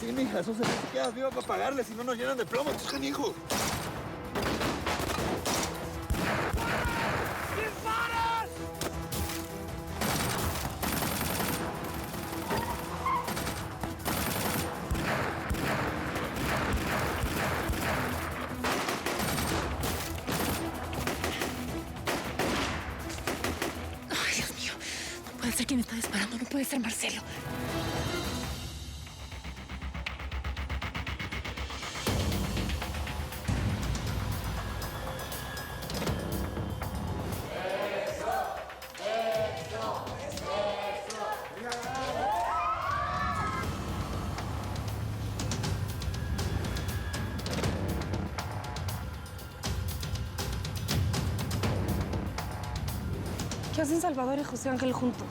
Sí, mija, eso se te quedas viva para pagarle, si no nos llenan de plomo, estos canijos. ¡Disparas! Ay, Dios mío. No puede ser quien está disparando. No puede ser Marcelo. ¿Qué hacen Salvador y José Ángel juntos?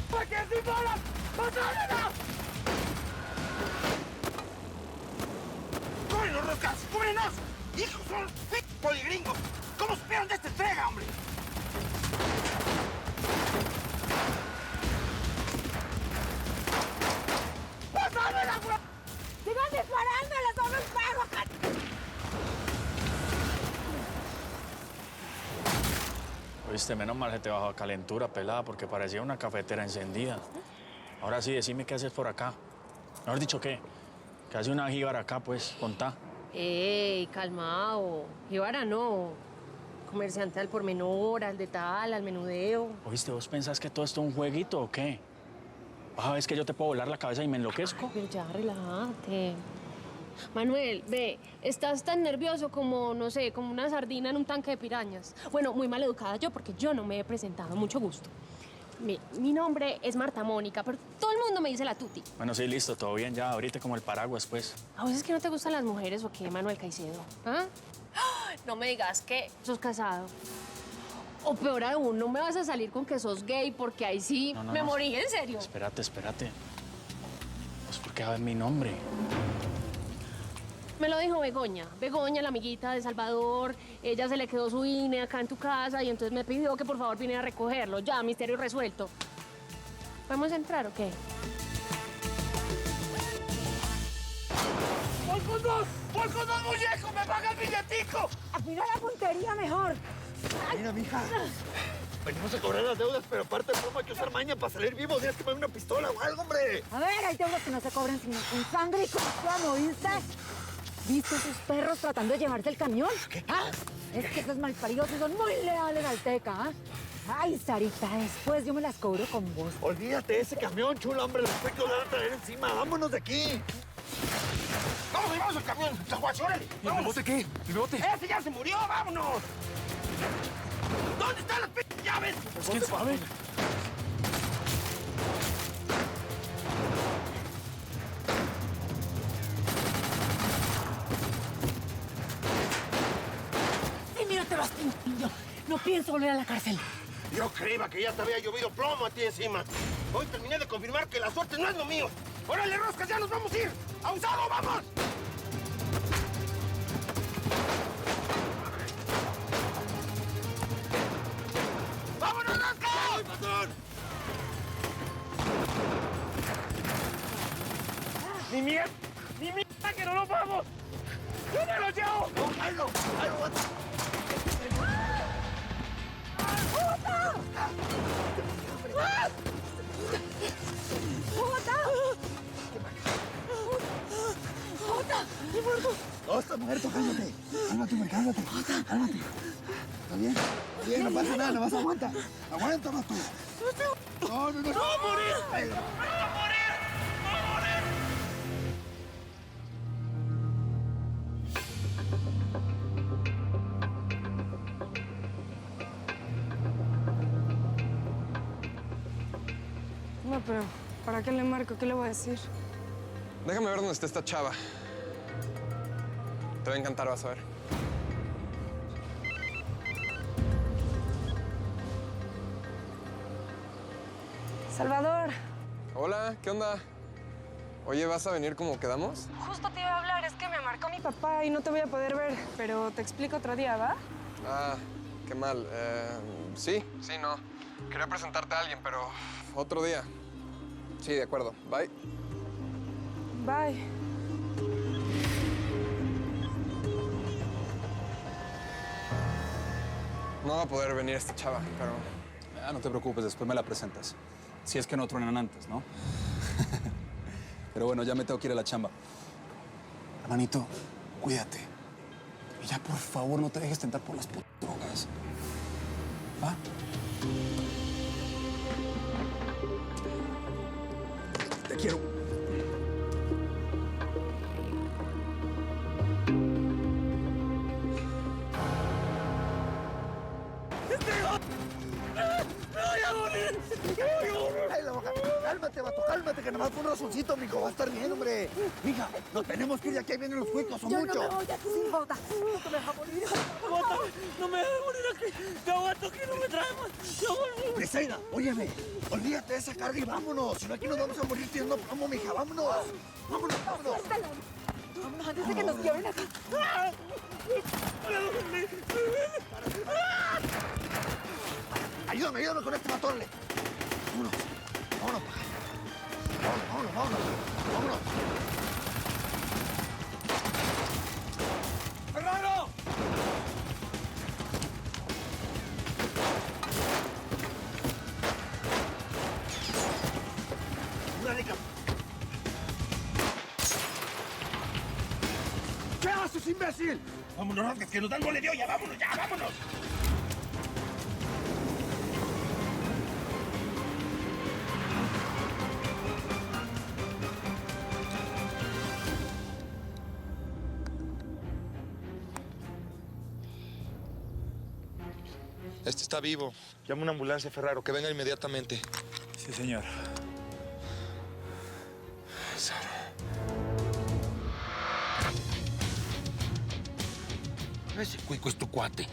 ¿Para qué disparas? ¡Pasámela! ¡Cúbrenos, Roscas! ¡Cúbrenos! ¡Hijos son poligringos! ¿Cómo esperan de esta entrega, hombre? ¡Pasámela, güey! ¡Sigan disparando! ¡Les doy un pago! Oíste, menos mal se te bajó a calentura, pelada, porque parecía una cafetera encendida. Ahora sí, decime qué haces por acá. Mejor dicho, ¿qué? ¿Qué hace una jíbara acá, pues? Contá. ¡Ey, calmao! Jíbara no. Comerciante al por menor, al de tal, al menudeo. Oíste, ¿vos pensás que todo esto es un jueguito o qué? ¿Vas a ver que yo te puedo volar la cabeza y me enloquezco? Pero ya, relájate. Manuel, ve, estás tan nervioso como, no sé, como una sardina en un tanque de pirañas. Bueno, muy mal educada yo porque yo no me he presentado. Mucho gusto. Mi nombre es Marta Mónica, pero todo el mundo me dice la Tuti. Bueno, sí, listo, todo bien ya. Ahorita como el paraguas, pues. ¿A vos es que no te gustan las mujeres o qué, Manuel Caicedo? ¿Ah? No me digas que sos casado. O peor aún, no me vas a salir con que sos gay porque ahí sí No, me morí, en serio. Espérate. Pues, ¿por qué va mi nombre? Me lo dijo Begoña. Begoña, la amiguita de Salvador. Ella se le quedó su INE acá en tu casa y entonces me pidió que por favor viniera a recogerlo. Ya, misterio resuelto. ¿Podemos entrar o qué? ¡Voy con dos! ¡Voy con dos muñecos! ¡Me paga el billetico! ¡Afina la puntería mejor! Mira, mija. Venimos a cobrar las deudas, pero aparte de plomo hay que usar maña para salir vivos. Tienes que poner una pistola o algo, hombre. A ver, hay deudas que no se cobran sin sangre y corazón, ¿oíste? ¿Viste esos perros tratando de llevarse el camión? ¿Qué? ¿Ah? Es que esos malparidos sí son muy leales al Teca, ¿ah? Ay, Sarita, después yo me las cobro con vos. Olvídate de ese camión, chulo, hombre. Los hay que volver a traer encima. Vámonos de aquí. ¡Vamos, vamos al camión! ¡Chaguacho, órale! ¿Y el bote qué? ¿El bote? ¡Ese ya se murió! ¡Vámonos! ¿Dónde están las llaves? Pues, ¿quién sabe? Sí, mírate, Bastinillo. No pienso volver a la cárcel. Yo creía que ya te había llovido plomo a ti encima. Hoy terminé de confirmar que la suerte no es lo mío. ¡Órale, Roscas, ya nos vamos a ir! ¡Abusado, vamos! ¡Vámonos, Roscas! ¡Ay, patrón! ¡Ni mierda! ¡Ni mierda que no nos vamos! ¡Yo me los llevo! ¡No, hazlo! ¡Hazlo! No, está muerto, cálmate. Cálmate, hombre, cálmate. Cálmate. ¿Está bien? Está bien, no pasa nada, nomás aguanta. Aguanta más tú. No, no, no. ¡No va a morir! ¡No va a morir! ¡No va a morir! No, pero ¿para qué le marco? ¿Qué le voy a decir? Déjame ver dónde está esta chava. Te va a encantar, vas a ver. Salvador. Hola, ¿qué onda? Oye, ¿vas a venir como quedamos? Justo te iba a hablar, es que me marcó mi papá y no te voy a poder ver, pero te explico otro día, ¿va? Ah, qué mal. Sí, no. Quería presentarte a alguien, pero otro día. Sí, de acuerdo. Bye. Bye. No va a poder venir esta chava, pero... No te preocupes, después me la presentas. Si es que no truenan antes, ¿no? Pero bueno, ya me tengo que ir a la chamba. Hermanito, cuídate. Y ya, por favor, no te dejes tentar por las putas drogas. ¿Va? Te quiero. ¡Ay, la boca! Cálmate, vato, cálmate, que nomás fue un razoncito, mijo. Va a estar bien, hombre. Mija, nos tenemos que ir, ya que ahí vienen los cuicos, son muchos. Yo no me voy aquí sin Jota. No te me deja morir. Aguántame, no me dejes morir aquí. Te aguanto aquí, no me traes más. No volví. Briseida, óyeme, olvídate de esa carga y vámonos. Si no, aquí nos vamos a morir tirando plomo, mija. Vámonos. Vámonos, vámonos. Vámonos antes de que nos lleven acá. Ayúdame, ayúdame con este matón. Vámonos. Vámonos, paja. Vámonos, vámonos, vámonos. Vámonos. ¡Fernando! ¿Qué haces, imbécil? Vámonos, Roscas, que nos dan mole de olla. Vámonos, ya, vámonos. Este está vivo. Llama una ambulancia, Ferraro, que venga inmediatamente. Sí, señor. Ese cuico es tu cuate.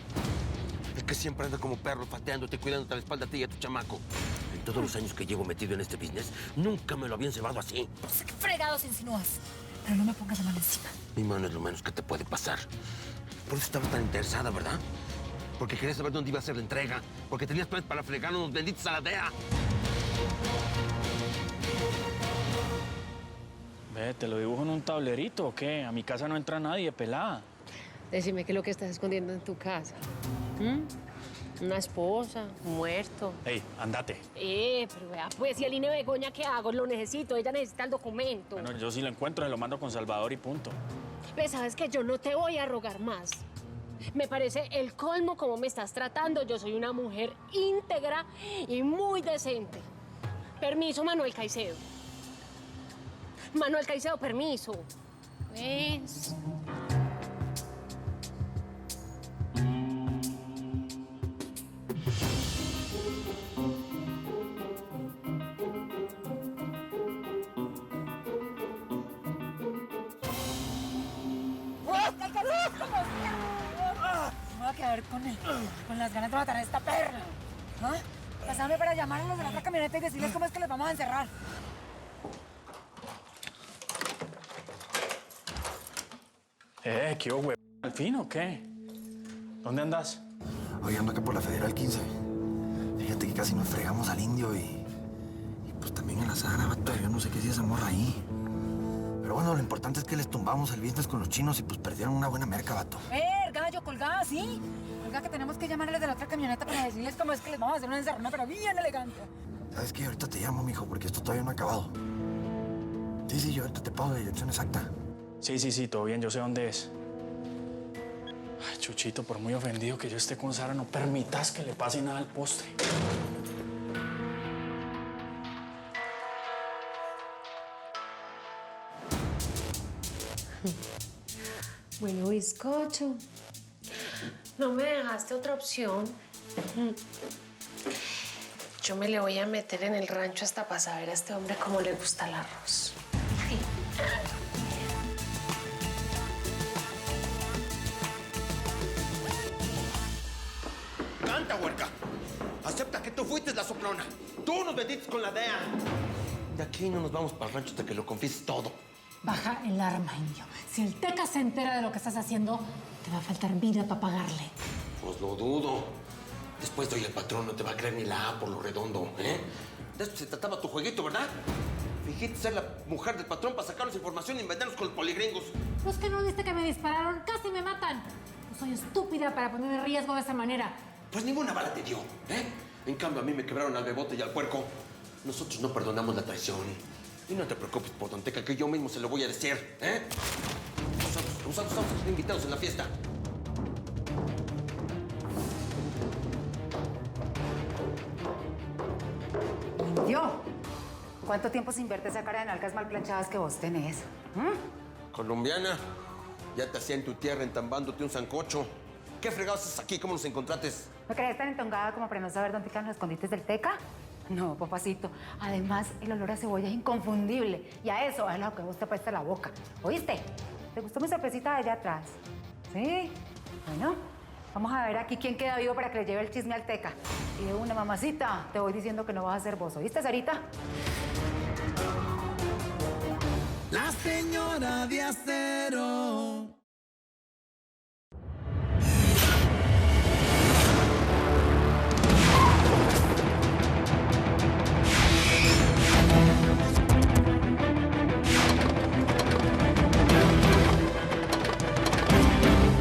El que siempre anda como perro pateándote, cuidándote la espalda a ti y a tu chamaco. En todos los años que llevo metido en este business, nunca me lo habían cebado así. No sé qué fregados insinúas. Pero no me pongas la mano encima. Mi mano es lo menos que te puede pasar. Por eso estabas tan interesada, ¿verdad? Porque querías saber dónde iba a ser la entrega. Porque tenías planes para fregar unos benditos a la DEA. Ve, ¿te lo dibujo en un tablerito o qué? A mi casa no entra nadie, pelada. Decime qué es lo que estás escondiendo en tu casa. ¿Mm? Una esposa, un muerto. Ey, andate. Pero vea, pues, ¿y el INE Begoña qué hago? Lo necesito, ella necesita el documento. Bueno, yo si lo encuentro, se lo mando con Salvador y punto. Ve, sabes que yo no te voy a rogar más. Me parece el colmo como me estás tratando. Yo soy una mujer íntegra y muy decente. Permiso, Manuel Caicedo. Manuel Caicedo, permiso. ¿Ves? Me voy a quedar con las ganas de matar a esta perra. ¿Ah? Pásame para llamar a los de la otra camioneta y decirles cómo es que les vamos a encerrar. ¿Qué hubo, güey? ¿Al fin o qué? ¿Dónde andas? Oye, ando acá por la Federal 15. Fíjate que casi nos fregamos al indio y pues también a la Sara, vato. Yo no sé qué hacía esa morra ahí. Pero bueno, lo importante es que les tumbamos el business con los chinos y pues perdieron una buena merca, vato. Gallo, colgada, ¿sí? Colga que tenemos que llamar a los de la otra camioneta para decirles cómo es que les vamos a hacer una encerrona, pero bien elegante. ¿Sabes qué? Ahorita te llamo, mijo, porque esto todavía no ha acabado. Sí, yo ahorita te pago la dirección exacta. Sí, todo bien, yo sé dónde es. Ay, Chuchito, por muy ofendido que yo esté con Sara, no permitas que le pase nada al postre. Bueno, bizcocho. No me dejaste otra opción. Yo me le voy a meter en el rancho hasta para saber a este hombre cómo le gusta el arroz. ¡Canta, huerca! Acepta que tú fuiste la soplona. Tú nos metiste con la DEA. De aquí no nos vamos para el rancho hasta que lo confieses todo. Baja el arma, indio. Si el Teca se entera de lo que estás haciendo, te va a faltar vida para pagarle. Pues lo dudo. Después de hoy el patrón no te va a creer ni la A por lo redondo, ¿eh? De esto se trataba tu jueguito, ¿verdad? Fingiste ser la mujer del patrón para sacarnos información y vendernos con los poligringos. ¿No es que no viste que me dispararon? ¡Casi me matan! No soy estúpida para poner en riesgo de esa manera. Pues ninguna bala te dio, ¿eh? En cambio, a mí me quebraron al bebote y al puerco. Nosotros no perdonamos la traición. Y no te preocupes por Don Teca, que yo mismo se lo voy a decir, ¿eh? Nosotros estamos invitados en la fiesta. Indio, ¿cuánto tiempo sin verte esa cara de nalgas mal planchadas que vos tenés? Colombiana, ya te hacía en tu tierra entambándote un sancocho. ¿Qué fregados haces aquí? ¿Cómo nos encontraste? ¿Me crees tan entongada como para no saber dónde quedan los escondites del Teca? No, papacito. Además, el olor a cebolla es inconfundible. Y a eso es lo que vos te apesta la boca. ¿Oíste? ¿Te gustó mi sorpresita de allá atrás? ¿Sí? Bueno, vamos a ver aquí quién queda vivo para que le lleve el chisme al Teca. Y de una, mamacita, te voy diciendo que no vas a ser vos. ¿Oíste, Sarita? La señora de acero.